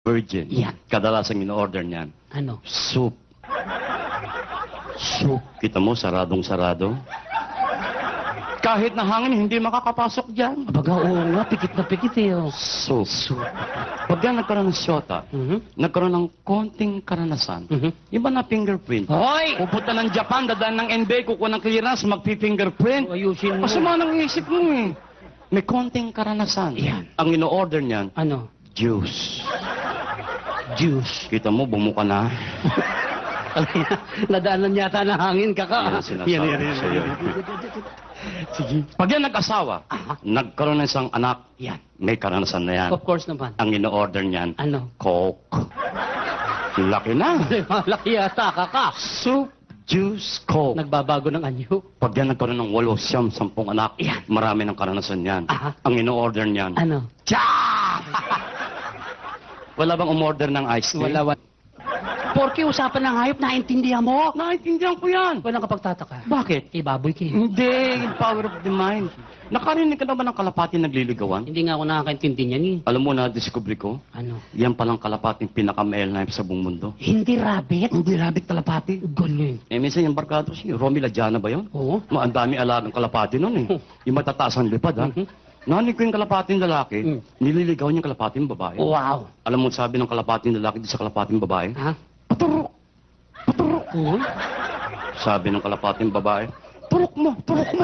virgin. Yan. Kadalasang in-order niyan. Ano? Soup. Soup. Kita mo, saradong-sarado. Kahit na hangin, hindi makakapasok dyan. Abaga, oo nga, pikit na pikit eh. Oh. Soup. Pagka nagkaroon ng syota, nagkaroon ng konting karanasan, iba na fingerprint. Hoy! Pupunta ng Japan, dadaan ng NBA, kukuha ng clearance, magpi-fingerprint. Ayusin mo. Masama ng isip mo eh. May konting karanasan. Yan. Ang ino-order niyan, Ano? juice. Juice. Kita mo, bumuka na. Nadaanan yata ng hangin, kaka. Yan ang sinasabi ko sa'yo. Sige. Pag yan nag-asawa, nagkaroon ng isang anak, Yan. may karanasan na yan. Of course naman. Ang ino-order niyan, Ano? Coke. Laki na. Malaki yata, kaka. Soup, juice, Coke. Nagbabago ng anyo. Pag yan nagkaroon ng 8, 10 anak, Yan. marami ng karanasan yan. Aha. Ang ino-order niyan, Ano? Cha! Wala bang umorder ng ice tea? Wala. Porke usapan ng hayop, naintindihan mo. Naintindihan ko yan. Walang kapagtataka. Bakit? Ibaboy ka eh. Hindi, yung power of the mind. Nakarinig ka na ba ng kalapati nagliligawan? Hindi nga ako nakakaintindi niyan eh. Alam mo na, discover ko, Ano? yan palang kalapating pinaka-male knife sa buong mundo. Hindi rabbit? Hindi rabbit kalapati. Ganyan. Eh, minsan yung barkado siya, Romy Ladiana ba yun? Oo. Ang dami alagang kalapati nun eh. Yung matataas ang lipad ha. Narinig ko yung kalapating lalaki, nililigaw niya yung kalapating babae. Wow. Alam mo sabi ng kalapating lalaki sa kalapating babae? Ha? Paturok! Paturok! Oo. Sabi ng kalapating babae, turok mo! Turok mo!